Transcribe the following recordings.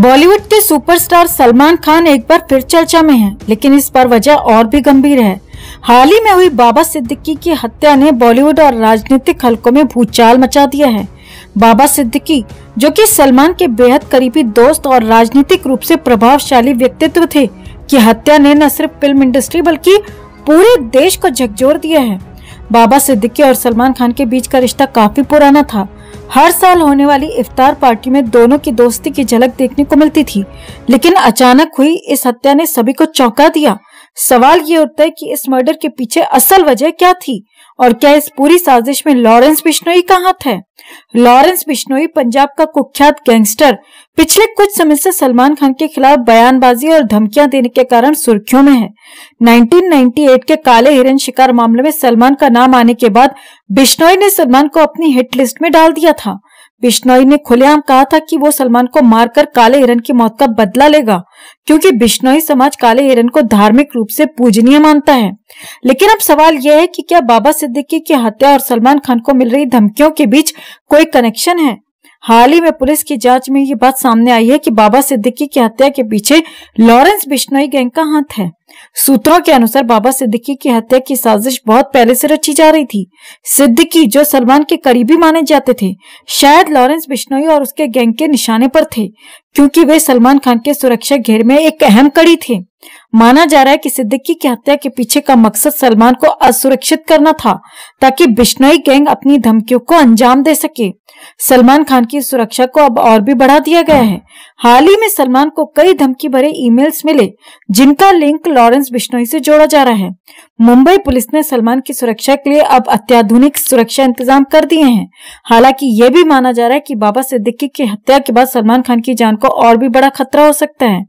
बॉलीवुड के सुपरस्टार सलमान खान एक बार फिर चर्चा में हैं, लेकिन इस बार वजह और भी गंभीर है। हाल ही में हुई बाबा सिद्दीकी की हत्या ने बॉलीवुड और राजनीतिक हलकों में भूचाल मचा दिया है। बाबा सिद्दीकी, जो कि सलमान के बेहद करीबी दोस्त और राजनीतिक रूप से प्रभावशाली व्यक्तित्व थे, की हत्या ने न सिर्फ फिल्म इंडस्ट्री बल्कि पूरे देश को झकझोर दिया है। बाबा सिद्दीकी और सलमान खान के बीच का रिश्ता काफी पुराना था। हर साल होने वाली इफ्तार पार्टी में दोनों की दोस्ती की झलक देखने को मिलती थी, लेकिन अचानक हुई इस हत्या ने सभी को चौंका दिया। सवाल ये उठता है कि इस मर्डर के पीछे असल वजह क्या थी और क्या इस पूरी साजिश में लॉरेंस बिश्नोई का हाथ है। लॉरेंस बिश्नोई पंजाब का कुख्यात गैंगस्टर पिछले कुछ समय से सलमान खान के खिलाफ बयानबाजी और धमकियां देने के कारण सुर्खियों में है। 1998 के काले हिरन शिकार मामले में सलमान का नाम आने के बाद बिश्नोई ने सलमान को अपनी हिट लिस्ट में डाल दिया था। बिश्नोई ने खुलेआम कहा था कि वो सलमान को मारकर काले हिरन की मौत का बदला लेगा, क्योंकि बिश्नोई समाज काले हिरन को धार्मिक रूप से पूजनीय मानता है। लेकिन अब सवाल यह है कि क्या बाबा सिद्दीकी की हत्या और सलमान खान को मिल रही धमकियों के बीच कोई कनेक्शन है। हाल ही में पुलिस की जांच में ये बात सामने आई है कि बाबा सिद्दीकी की हत्या के पीछे लॉरेंस बिश्नोई गैंग का हाथ है। सूत्रों के अनुसार बाबा सिद्दीकी की हत्या की साजिश बहुत पहले से रची जा रही थी। सिद्दीकी, जो सलमान के करीबी माने जाते थे, शायद लॉरेंस बिश्नोई और उसके गैंग के निशाने पर थे, क्योंकि वे सलमान खान के सुरक्षा घेरे में एक अहम कड़ी थे। माना जा रहा है कि सिद्दीकी की हत्या के पीछे का मकसद सलमान को असुरक्षित करना था, ताकि बिश्नोई गैंग अपनी धमकियों को अंजाम दे सके। सलमान खान की सुरक्षा को अब और भी बढ़ा दिया गया है। हाल ही में सलमान को कई धमकी भरे ईमेल्स मिले, जिनका लिंक लॉरेंस बिश्नोई से जोड़ा जा रहा है। मुंबई पुलिस ने सलमान की सुरक्षा के लिए अब अत्याधुनिक सुरक्षा इंतजाम कर दिए हैं। हालांकि ये भी माना जा रहा है कि बाबा सिद्दीकी की हत्या के बाद सलमान खान की जान को और भी बड़ा खतरा हो सकता है।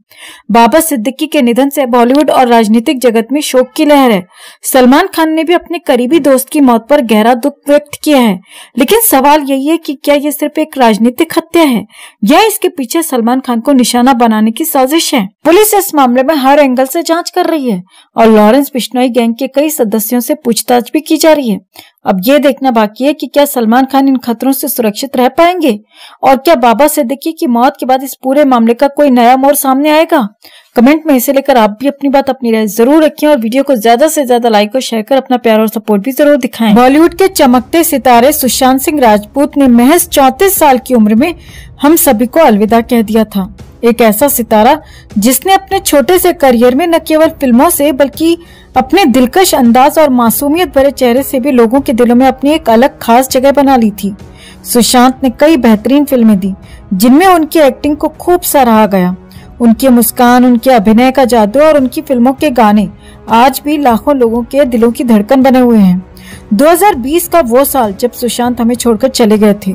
बाबा सिद्दीकी के निधन से बॉलीवुड और राजनीतिक जगत में शोक की लहर है। सलमान खान ने भी अपने करीबी दोस्त की मौत पर गहरा दुख व्यक्त किया है, लेकिन सवाल यही है कि क्या ये सिर्फ एक राजनीतिक हत्या है या इसके पीछे सलमान खान को निशाना बनाने की साजिश है। पुलिस इस मामले में हर एंगल से जांच कर रही है और लॉरेंस बिश्नोई गैंग के कई सदस्यों से पूछताछ भी की जा रही है। अब ये देखना बाकी है कि क्या सलमान खान इन खतरों से सुरक्षित रह पाएंगे और क्या बाबा सिद्दीकी की मौत के बाद इस पूरे मामले का कोई नया मोड़ सामने आएगा। कमेंट में इसे लेकर आप भी अपनी बात, अपनी राय जरूर रखें और वीडियो को ज्यादा से ज्यादा लाइक और शेयर कर अपना प्यार और सपोर्ट भी जरूर दिखाएं। बॉलीवुड के चमकते सितारे सुशांत सिंह राजपूत ने महज 34 साल की उम्र में हम सभी को अलविदा कह दिया था। एक ऐसा सितारा जिसने अपने छोटे से करियर में न केवल फिल्मों से बल्कि अपने दिलकश अंदाज और मासूमियत भरे चेहरे से भी लोगों के दिलों में अपनी एक अलग खास जगह बना ली थी। सुशांत ने कई बेहतरीन फिल्में दी, जिनमें उनकी एक्टिंग को खूब सराहा गया। उनकी मुस्कान, उनके अभिनय का जादू और उनकी फिल्मों के गाने आज भी लाखों लोगों के दिलों की धड़कन बने हुए हैं। 2020 का वो साल जब सुशांत हमें छोड़कर चले गए थे,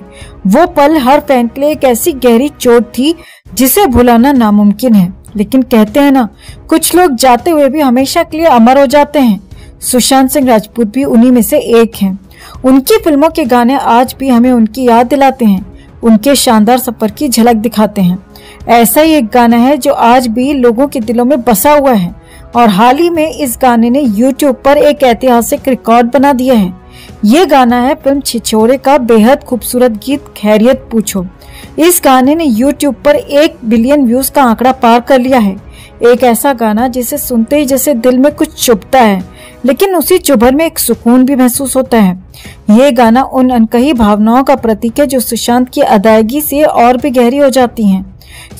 वो पल हर फैन के लिए एक ऐसी गहरी चोट थी जिसे भुलाना नामुमकिन है। लेकिन कहते हैं ना, कुछ लोग जाते हुए भी हमेशा के लिए अमर हो जाते हैं। सुशांत सिंह राजपूत भी उन्हीं में से एक हैं। उनकी फिल्मों के गाने आज भी हमें उनकी याद दिलाते हैं, उनके शानदार सफर की झलक दिखाते हैं। ऐसा ही एक गाना है जो आज भी लोगों के दिलों में बसा हुआ है और हाल ही में इस गाने ने YouTube पर एक ऐतिहासिक रिकॉर्ड बना दिया है। ये गाना है फिल्म छिछोरे का बेहद खूबसूरत गीत खैरियत पूछो। इस गाने ने YouTube पर 1 बिलियन व्यूज का आंकड़ा पार कर लिया है। एक ऐसा गाना जिसे सुनते ही जैसे दिल में कुछ चुभता है, लेकिन उसी चुभन में एक सुकून भी महसूस होता है। ये गाना उन अनकही भावनाओं का प्रतीक है जो सुशांत की अदायगी से और भी गहरी हो जाती हैं।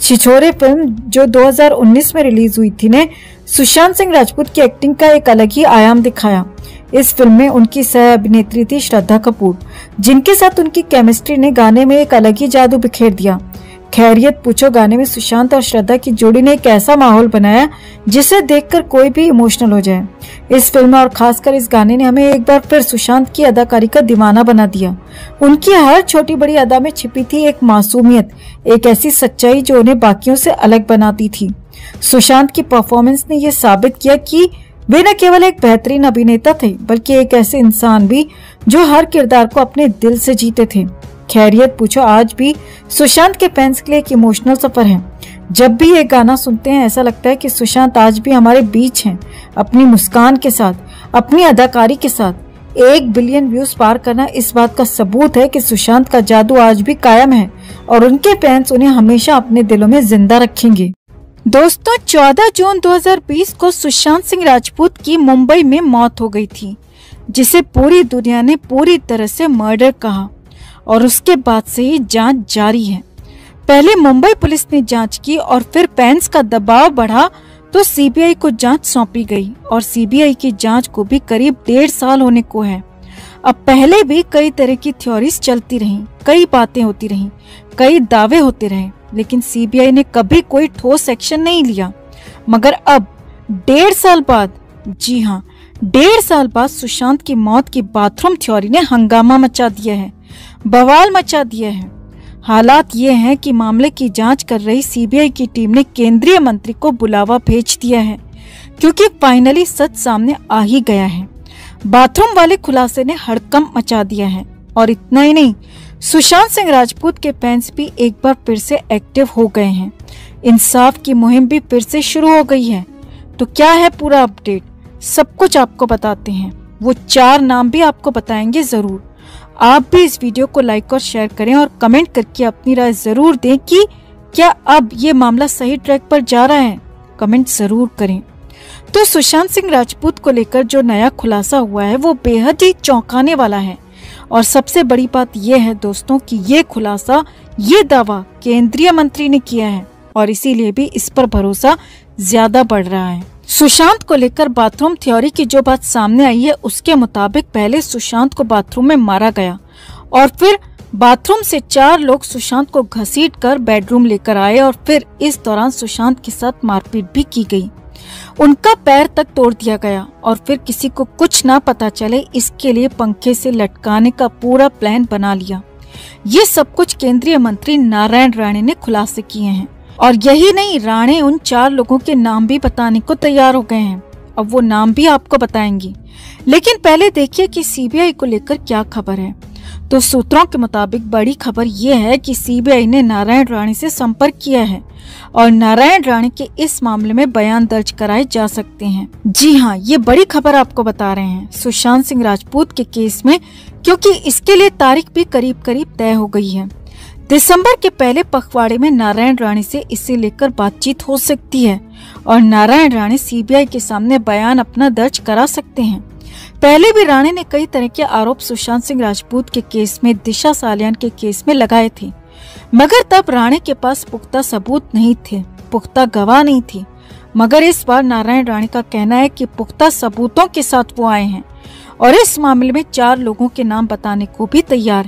छिछोरे फिल्म जो 2019 में रिलीज हुई थी ने सुशांत सिंह राजपूत की एक्टिंग का एक अलग ही आयाम दिखाया। इस फिल्म में उनकी सह अभिनेत्री थी श्रद्धा कपूर, जिनके साथ उनकी केमिस्ट्री ने गाने में एक अलग ही जादू बिखेर दिया। खैरियत पूछो गाने में सुशांत और श्रद्धा की जोड़ी ने एक ऐसा माहौल बनाया जिसे देखकर कोई भी इमोशनल हो जाए। इस फिल्म और खासकर इस गाने ने हमें एक बार फिर सुशांत की अदाकारी का दीवाना बना दिया। उनकी हर छोटी बड़ी अदा में छिपी थी एक मासूमियत, एक ऐसी सच्चाई जो उन्हें बाकियों से अलग बनाती थी। सुशांत की परफॉर्मेंस ने यह साबित किया कि वे न केवल एक बेहतरीन अभिनेता थे, बल्कि एक ऐसे इंसान भी जो हर किरदार को अपने दिल से जीते थे। खैरियत पूछो आज भी सुशांत के फैंस के लिए एक इमोशनल सफर है। जब भी ये गाना सुनते हैं ऐसा लगता है कि सुशांत आज भी हमारे बीच हैं, अपनी मुस्कान के साथ, अपनी अदाकारी के साथ। 1 बिलियन व्यूज पार करना इस बात का सबूत है कि सुशांत का जादू आज भी कायम है और उनके फैंस उन्हें हमेशा अपने दिलों में जिंदा रखेंगे। दोस्तों, 14 जून 2020 को सुशांत सिंह राजपूत की मुंबई में मौत हो गई थी, जिसे पूरी दुनिया ने पूरी तरह से मर्डर कहा और उसके बाद से ही जांच जारी है। पहले मुंबई पुलिस ने जांच की और फिर फैंस का दबाव बढ़ा तो सीबीआई को जांच सौंपी गई और सीबीआई की जांच को भी करीब 1.5 साल होने को है। अब पहले भी कई तरह की थ्योरीज चलती रहीं, कई बातें होती रहीं, कई दावे होते रहे, लेकिन सीबीआई ने कभी कोई ठोस एक्शन नहीं लिया। मगर अब 1.5 साल बाद, जी हाँ 1.5 साल बाद सुशांत की मौत की बाथरूम थ्योरी ने हंगामा मचा दिया है, बवाल मचा दिया है। हालात ये हैं कि मामले की जांच कर रही सीबीआई की टीम ने केंद्रीय मंत्री को बुलावा भेज दिया है, क्योंकि फाइनली सच सामने आ ही गया है। बाथरूम वाले खुलासे ने हड़कंप मचा दिया है और इतना ही नहीं, सुशांत सिंह राजपूत के फैंस भी एक बार फिर से एक्टिव हो गए हैं। इंसाफ की मुहिम भी फिर से शुरू हो गई है। तो क्या है पूरा अपडेट, सब कुछ आपको बताते हैं। वो 4 नाम भी आपको बताएंगे जरूर। आप भी इस वीडियो को लाइक और शेयर करें और कमेंट करके अपनी राय जरूर दें कि क्या अब ये मामला सही ट्रैक पर जा रहा है। कमेंट जरूर करें। तो सुशांत सिंह राजपूत को लेकर जो नया खुलासा हुआ है वो बेहद ही चौंकाने वाला है और सबसे बड़ी बात यह है दोस्तों कि ये खुलासा, ये दावा केंद्रीय मंत्री ने किया है और इसीलिए भी इस पर भरोसा ज्यादा बढ़ रहा है। सुशांत को लेकर बाथरूम थ्योरी की जो बात सामने आई है उसके मुताबिक पहले सुशांत को बाथरूम में मारा गया और फिर बाथरूम से 4 लोग सुशांत को घसीटकर बेडरूम लेकर आए और फिर इस दौरान सुशांत के साथ मारपीट भी की गई। उनका पैर तक तोड़ दिया गया और फिर किसी को कुछ ना पता चले इसके लिए पंखे से लटकाने का पूरा प्लान बना लिया। ये सब कुछ केंद्रीय मंत्री नारायण राणे ने खुलासे किए हैं और यही नहीं, राणे उन 4 लोगों के नाम भी बताने को तैयार हो गए हैं। अब वो नाम भी आपको बताएंगी, लेकिन पहले देखिए कि सीबीआई को लेकर क्या खबर है। तो सूत्रों के मुताबिक बड़ी खबर ये है कि सीबीआई ने नारायण राणे से संपर्क किया है और नारायण राणे के इस मामले में बयान दर्ज कराए जा सकते हैं। जी हाँ, ये बड़ी खबर आपको बता रहे हैं सुशांत सिंह राजपूत के केस में, क्योंकि इसके लिए तारीख भी करीब करीब तय हो गई है। दिसंबर के पहले पखवाड़े में नारायण राणे से इसे लेकर बातचीत हो सकती है और नारायण राणे सीबीआई के सामने बयान अपना दर्ज करा सकते हैं। पहले भी राणे ने कई तरह के आरोप सुशांत सिंह राजपूत के केस में, दिशा सालियान के केस में लगाए थे, मगर तब राणे के पास पुख्ता सबूत नहीं थे, पुख्ता गवाह नहीं थी। मगर इस बार नारायण राणे का कहना है कि पुख्ता सबूतों के साथ वो आए हैं और इस मामले में 4 लोगों के नाम बताने को भी तैयार